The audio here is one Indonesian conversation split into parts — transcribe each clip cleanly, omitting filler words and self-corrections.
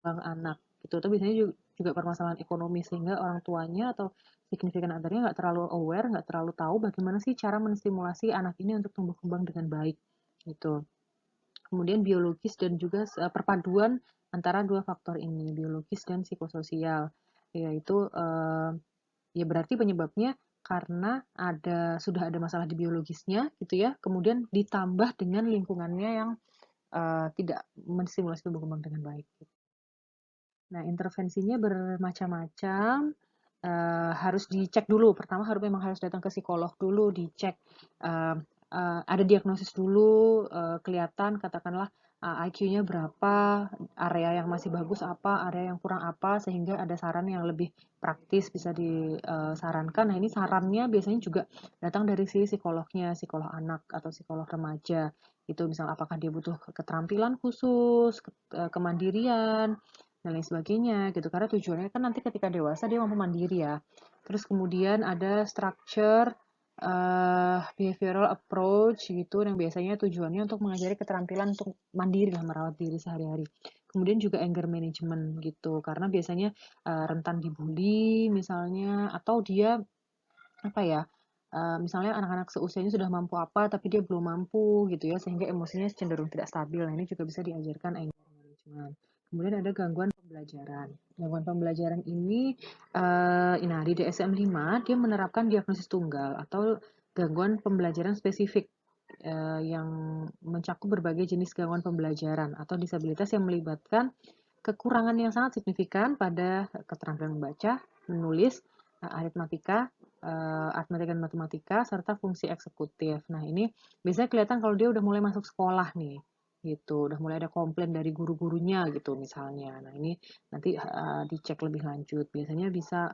anak gitu. Atau biasanya juga permasalahan ekonomi sehingga orang tuanya atau significant other-nya nggak terlalu aware, nggak terlalu tahu bagaimana sih cara menstimulasi anak ini untuk tumbuh kembang dengan baik gitu. Kemudian biologis dan juga perpaduan antara dua faktor ini, biologis dan psikososial, yaitu ya berarti penyebabnya karena sudah ada masalah di biologisnya gitu ya, kemudian ditambah dengan lingkungannya yang tidak menstimulasi tumbuh kembang dengan baik. Nah, intervensinya bermacam-macam, harus dicek dulu. Pertama memang harus datang ke psikolog dulu, dicek, ada diagnosis dulu, kelihatan katakanlah, IQ-nya berapa, area yang masih bagus apa, area yang kurang apa, sehingga ada saran yang lebih praktis bisa disarankan. Nah, ini sarannya biasanya juga datang dari si psikolognya, psikolog anak atau psikolog remaja. Itu misal apakah dia butuh keterampilan khusus, kemandirian, dan lain sebagainya gitu. Karena tujuannya kan nanti ketika dewasa dia mampu mandiri ya. Terus kemudian ada structure behavioral approach gitu yang biasanya tujuannya untuk mengajari keterampilan untuk mandiri lah merawat diri sehari-hari. Kemudian juga anger management gitu karena biasanya rentan dibully misalnya atau dia apa ya misalnya anak-anak seusianya sudah mampu apa tapi dia belum mampu gitu ya sehingga emosinya cenderung tidak stabil. Nah, ini juga bisa diajarkan anger management. Kemudian ada gangguan pembelajaran. Gangguan pembelajaran ini nah di DSM-5 dia menerapkan diagnosis tunggal atau gangguan pembelajaran spesifik yang mencakup berbagai jenis gangguan pembelajaran atau disabilitas yang melibatkan kekurangan yang sangat signifikan pada keterampilan membaca, menulis, aritmatika, aritmatika dan matematika, serta fungsi eksekutif. Nah, ini biasanya kelihatan kalau dia udah mulai masuk sekolah nih, gitu. Udah mulai ada komplain dari guru-gurunya gitu misalnya. Nah, ini nanti dicek lebih lanjut. Biasanya bisa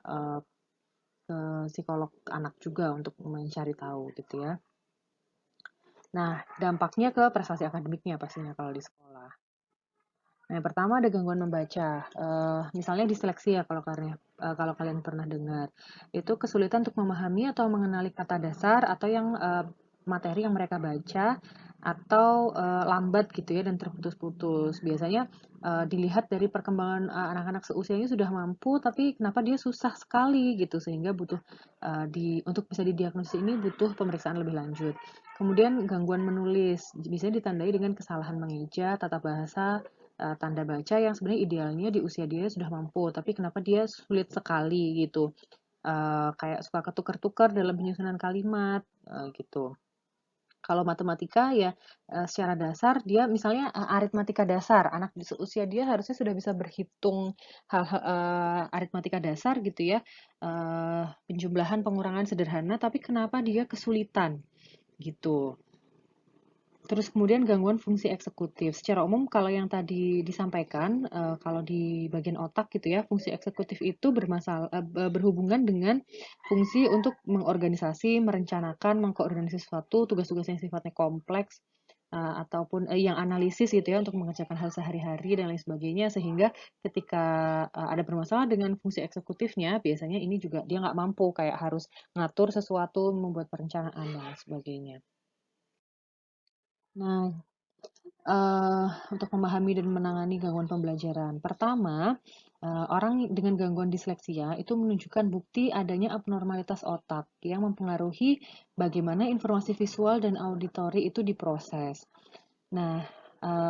ke psikolog anak juga untuk mencari tahu gitu ya. Nah, dampaknya ke prestasi akademiknya pastinya kalau di sekolah. Nah, yang pertama ada gangguan membaca. Misalnya disleksi ya kalau kalian pernah dengar. Itu kesulitan untuk memahami atau mengenali kata dasar atau yang materi yang mereka baca atau lambat gitu ya dan terputus-putus. Biasanya dilihat dari perkembangan anak-anak seusianya sudah mampu tapi kenapa dia susah sekali gitu sehingga butuh untuk bisa didiagnosis ini butuh pemeriksaan lebih lanjut. Kemudian gangguan menulis bisa ditandai dengan kesalahan mengeja, tata bahasa, tanda baca yang sebenarnya idealnya di usia dia sudah mampu, tapi kenapa dia sulit sekali gitu. Kayak suka ketukar-tukar dalam penyusunan kalimat, gitu. Kalau matematika ya secara dasar dia misalnya aritmatika dasar, anak di seusia dia harusnya sudah bisa berhitung hal-hal aritmatika dasar gitu ya, penjumlahan, pengurangan sederhana, tapi kenapa dia kesulitan gitu. Terus kemudian gangguan fungsi eksekutif. Secara umum kalau yang tadi disampaikan, kalau di bagian otak gitu ya, fungsi eksekutif itu berhubungan dengan fungsi untuk mengorganisasi, merencanakan, mengkoordinasi sesuatu, tugas-tugas yang sifatnya kompleks, ataupun yang analisis gitu ya untuk mengerjakan hal sehari-hari dan lain sebagainya. Sehingga ketika ada bermasalah dengan fungsi eksekutifnya, biasanya ini juga dia nggak mampu kayak harus ngatur sesuatu, membuat perencanaan dan lain sebagainya. Nah, untuk memahami dan menangani gangguan pembelajaran. Pertama, orang dengan gangguan disleksia itu menunjukkan bukti adanya abnormalitas otak yang mempengaruhi bagaimana informasi visual dan auditori itu diproses. Nah,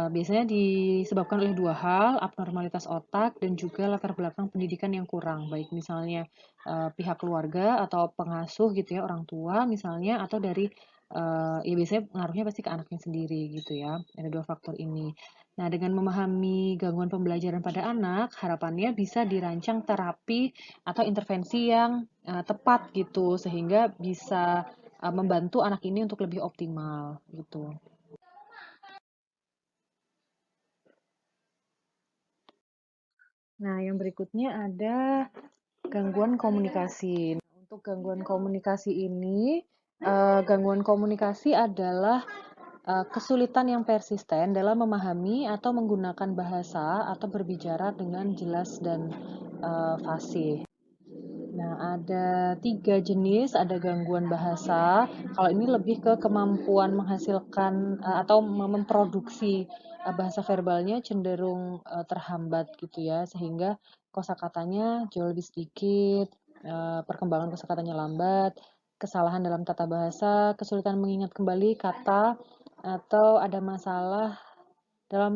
biasanya disebabkan oleh dua hal, abnormalitas otak dan juga latar belakang pendidikan yang kurang, baik misalnya pihak keluarga atau pengasuh gitu ya, orang tua misalnya, atau dari ya biasanya pengaruhnya pasti ke anaknya sendiri gitu ya. Ada dua faktor ini. Nah, dengan memahami gangguan pembelajaran pada anak, harapannya bisa dirancang terapi atau intervensi yang tepat gitu, sehingga bisa membantu anak ini untuk lebih optimal gitu. Nah, yang berikutnya ada gangguan komunikasi. Nah, untuk gangguan komunikasi ini, gangguan komunikasi adalah kesulitan yang persisten dalam memahami atau menggunakan bahasa atau berbicara dengan jelas dan fasih. Nah, ada 3 jenis, ada gangguan bahasa. Kalau ini lebih ke kemampuan menghasilkan atau memproduksi bahasa verbalnya cenderung terhambat gitu ya, sehingga kosakatanya jauh lebih sedikit, perkembangan kosakatanya lambat, kesalahan dalam tata bahasa, kesulitan mengingat kembali kata, atau ada masalah dalam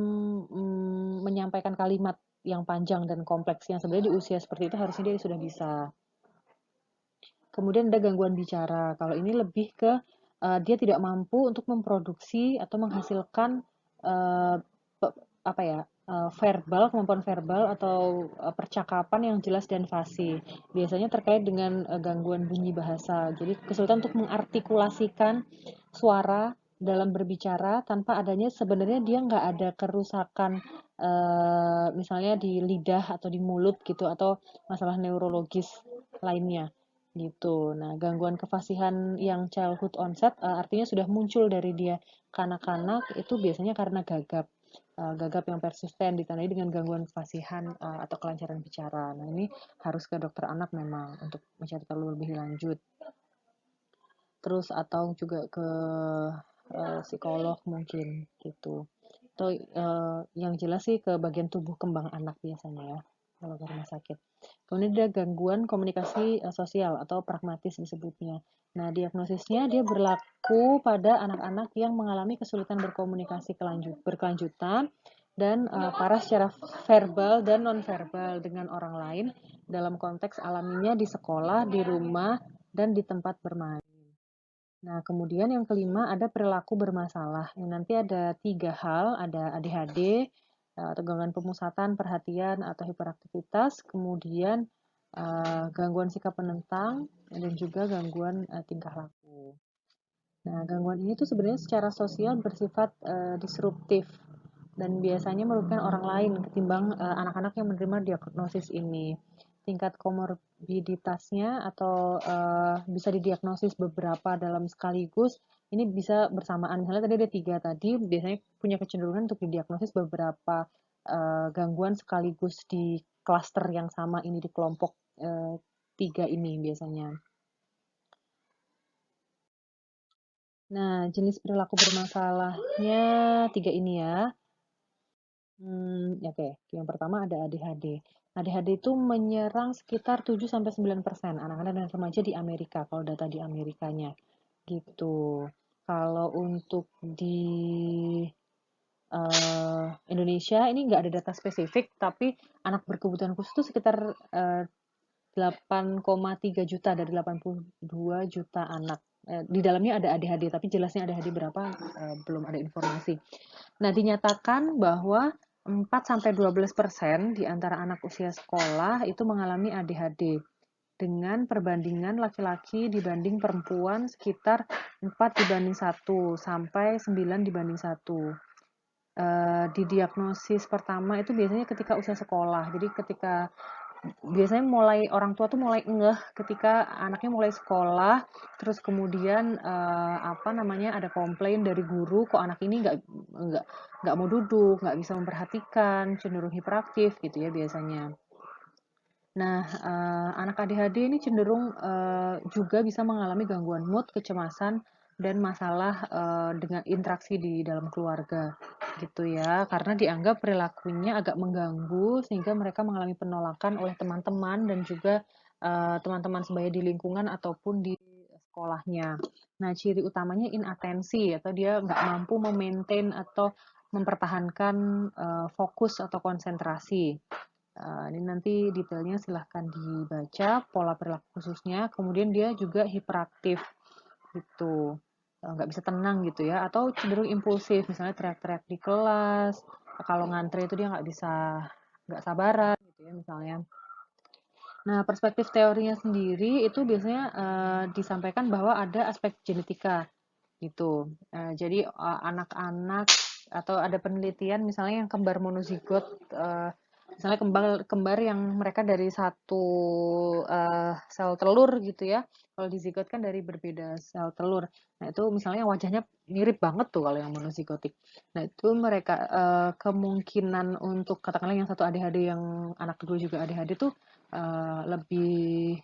menyampaikan kalimat yang panjang dan kompleks yang sebenarnya di usia seperti itu harusnya dia sudah bisa. Kemudian ada gangguan bicara. Kalau ini lebih ke dia tidak mampu untuk memproduksi atau menghasilkan uh, apa ya verbal, kemampuan verbal atau percakapan yang jelas dan fasih. Biasanya terkait dengan gangguan bunyi bahasa. Jadi kesulitan untuk mengartikulasikan suara dalam berbicara tanpa adanya sebenarnya dia nggak ada kerusakan misalnya di lidah atau di mulut gitu atau masalah neurologis lainnya gitu. Nah, gangguan kefasihan yang childhood onset artinya sudah muncul dari dia kanak-kanak itu biasanya karena gagap. Gagap yang persisten ditandai dengan gangguan kefasihan atau kelancaran bicara. Nah, ini harus ke dokter anak memang untuk mencari tahu lebih lanjut. Terus atau juga ke psikolog mungkin gitu. Atau yang jelas sih ke bagian tubuh kembang anak biasanya ya kalau ke rumah sakit. Kemudian ada gangguan komunikasi sosial atau pragmatis disebutnya. Nah, diagnosisnya dia berlaku pada anak-anak yang mengalami kesulitan berkomunikasi berkelanjutan dan parah secara verbal dan nonverbal dengan orang lain dalam konteks alaminya di sekolah, di rumah, dan di tempat bermain. Nah, kemudian yang kelima ada perilaku bermasalah. Yang nanti ada 3 hal, ada ADHD, atau gangguan pemusatan, perhatian, atau hiperaktivitas, kemudian gangguan sikap penentang, dan juga gangguan tingkah laku. Nah, gangguan ini tuh sebenarnya secara sosial bersifat disruptif dan biasanya merugikan orang lain ketimbang anak-anak yang menerima diagnosis ini. Tingkat komorbiditasnya atau bisa didiagnosis beberapa dalam sekaligus, ini bisa bersamaan. Misalnya tadi ada 3 tadi, biasanya punya kecenderungan untuk didiagnosis beberapa gangguan sekaligus di klaster yang sama ini di kelompok 3 ini biasanya. Nah, jenis perilaku bermasalahnya 3 ini ya. Oke. Yang pertama ada ADHD. ADHD itu menyerang sekitar 7-9% anak-anak dan remaja di Amerika, kalau data di Amerikanya. Gitu. Kalau untuk di Indonesia ini nggak ada data spesifik, tapi anak berkebutuhan khusus itu sekitar 8,3 juta dari 82 juta anak. Di dalamnya ada ADHD, tapi jelasnya ADHD berapa belum ada informasi. Nah, dinyatakan bahwa 4-12% di antara anak usia sekolah itu mengalami ADHD dengan perbandingan laki-laki dibanding perempuan sekitar 4:1 sampai 9:1. Didiagnosis pertama itu biasanya ketika usia sekolah. Jadi ketika biasanya mulai orang tua tuh mulai ngeh ketika anaknya mulai sekolah, terus kemudian apa namanya ada komplain dari guru kok anak ini nggak nggak mau duduk, nggak bisa memperhatikan, cenderung hiperaktif gitu ya biasanya. Nah, anak ADHD ini cenderung juga bisa mengalami gangguan mood, kecemasan, dan masalah dengan interaksi di dalam keluarga gitu ya, karena dianggap perilakunya agak mengganggu sehingga mereka mengalami penolakan oleh teman-teman dan juga teman-teman sebaya di lingkungan ataupun di sekolahnya. Nah, ciri utamanya inatensi atau dia nggak mampu memaintain atau mempertahankan fokus atau konsentrasi. Ini nanti detailnya silahkan dibaca pola perilaku khususnya. Kemudian dia juga hiperaktif gitu, nggak bisa tenang gitu ya, atau cenderung impulsif, misalnya teriak-teriak di kelas. Kalau ngantre itu dia nggak sabaran gitu ya misalnya. Nah, perspektif teorinya sendiri itu biasanya disampaikan bahwa ada aspek genetika gitu. Jadi anak-anak atau ada penelitian misalnya yang kembar monozigot, misalnya kembar kembar yang mereka dari satu sel telur gitu ya. Kalau dizigot kan dari berbeda sel telur. Nah itu misalnya wajahnya mirip banget tuh kalau yang monozigotik. Nah itu mereka kemungkinan untuk katakanlah yang satu ADHD yang anak kedua juga ADHD tuh lebih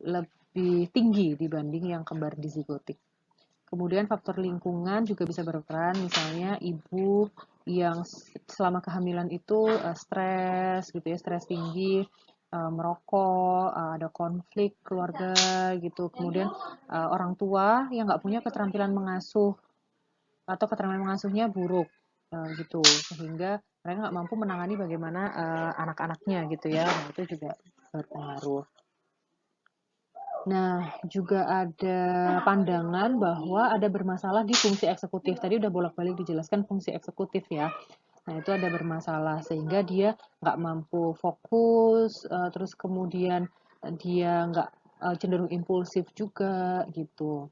lebih tinggi dibanding yang kembar dizigotik. Kemudian faktor lingkungan juga bisa berperan, misalnya ibu yang selama kehamilan itu stres gitu ya, stres tinggi, merokok, ada konflik keluarga gitu. Kemudian orang tua yang nggak punya keterampilan mengasuh atau keterampilan mengasuhnya buruk gitu, sehingga mereka nggak mampu menangani bagaimana anak-anaknya gitu ya. Nah, itu juga berpengaruh. Nah, juga ada pandangan bahwa ada bermasalah di fungsi eksekutif. Tadi udah bolak-balik dijelaskan fungsi eksekutif ya. Nah, itu ada bermasalah sehingga dia nggak mampu fokus, terus kemudian dia nggak cenderung impulsif juga gitu.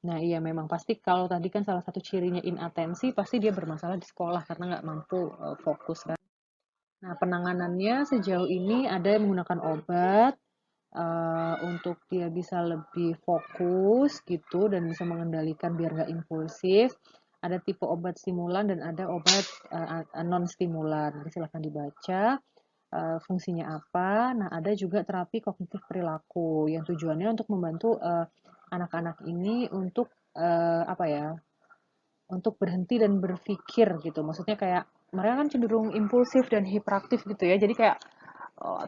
Nah, iya memang pasti kalau tadi kan salah satu cirinya inatensi, pasti dia bermasalah di sekolah karena nggak mampu fokus kan. Nah, penanganannya sejauh ini ada yang menggunakan obat, untuk dia bisa lebih fokus gitu dan bisa mengendalikan biar nggak impulsif. Ada tipe obat stimulan dan ada obat non stimulan. Nanti silahkan dibaca fungsinya apa. Nah, ada juga terapi kognitif perilaku yang tujuannya untuk membantu anak-anak ini untuk apa ya? Untuk berhenti dan berpikir gitu. Maksudnya kayak mereka kan cenderung impulsif dan hiperaktif gitu ya. Jadi kayak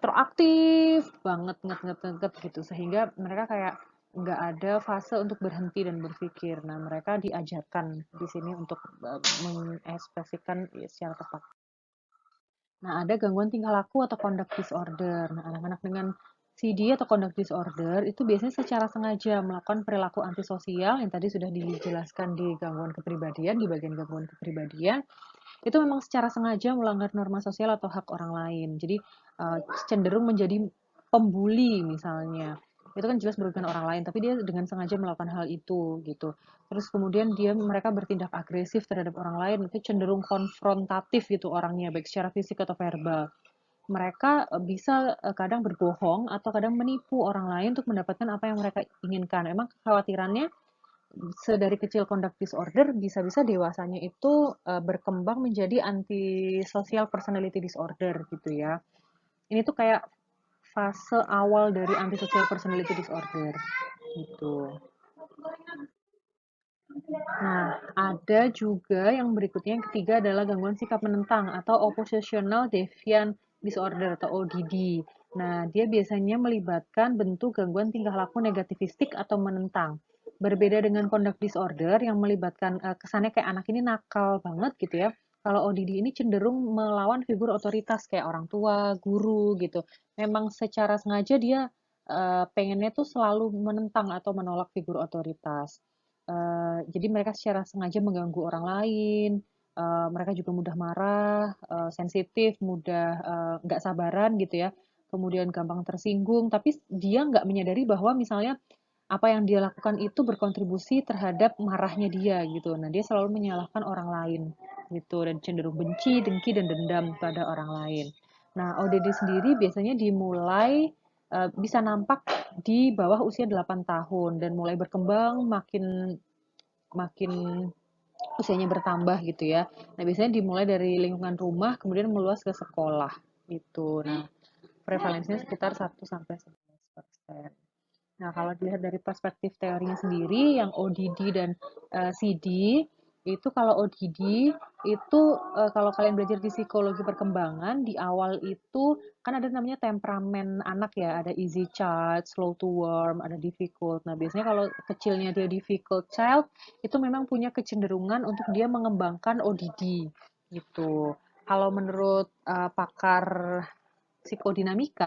teraktif banget nget gitu sehingga mereka kayak nggak ada fase untuk berhenti dan berpikir. Nah, mereka diajarkan di sini untuk mengekspresikan secara tepat. Nah, ada gangguan tingkah laku atau conduct disorder. Nah, anak-anak dengan CD atau conduct disorder itu biasanya secara sengaja melakukan perilaku antisosial yang tadi sudah dijelaskan di gangguan kepribadian, di bagian gangguan kepribadian itu memang secara sengaja melanggar norma sosial atau hak orang lain. Jadi cenderung menjadi pembuli misalnya. Itu kan jelas merugikan orang lain, tapi dia dengan sengaja melakukan hal itu gitu. Terus kemudian mereka bertindak agresif terhadap orang lain, itu cenderung konfrontatif gitu orangnya, baik secara fisik atau verbal. Mereka bisa kadang berbohong atau kadang menipu orang lain untuk mendapatkan apa yang mereka inginkan. Emang kekhawatirannya sedari kecil conduct disorder bisa-bisa dewasanya itu berkembang menjadi antisocial personality disorder gitu ya. Ini tuh kayak fase awal dari antisocial personality disorder gitu. Nah, ada juga yang berikutnya yang ketiga adalah gangguan sikap menentang atau oppositional deviant disorder atau ODD. Nah, dia biasanya melibatkan bentuk gangguan tingkah laku negativistik atau menentang. Berbeda dengan conduct disorder yang melibatkan kesannya kayak anak ini nakal banget gitu ya. Kalau ODD ini cenderung melawan figur otoritas kayak orang tua, guru gitu. Memang secara sengaja dia pengennya tuh selalu menentang atau menolak figur otoritas. Jadi mereka secara sengaja mengganggu orang lain, mereka juga mudah marah, sensitif, mudah nggak sabaran gitu ya, kemudian gampang tersinggung, tapi dia nggak menyadari bahwa misalnya apa yang dia lakukan itu berkontribusi terhadap marahnya dia gitu. Nah, dia selalu menyalahkan orang lain gitu dan cenderung benci, dengki, dan dendam pada orang lain. Nah, ODD sendiri biasanya dimulai bisa nampak di bawah usia 8 tahun dan mulai berkembang makin makin usianya bertambah gitu ya. Nah, biasanya dimulai dari lingkungan rumah kemudian meluas ke sekolah gitu. Nah, prevalensinya sekitar 1 sampai 11%. Nah, kalau dilihat dari perspektif teorinya sendiri, yang ODD dan CD, itu kalau ODD, itu kalau kalian belajar di psikologi perkembangan, di awal itu kan ada namanya temperamen anak ya, ada easy child, slow to warm, ada difficult. Nah, biasanya kalau kecilnya dia difficult child, itu memang punya kecenderungan untuk dia mengembangkan ODD gitu. Kalau menurut pakar psikodinamika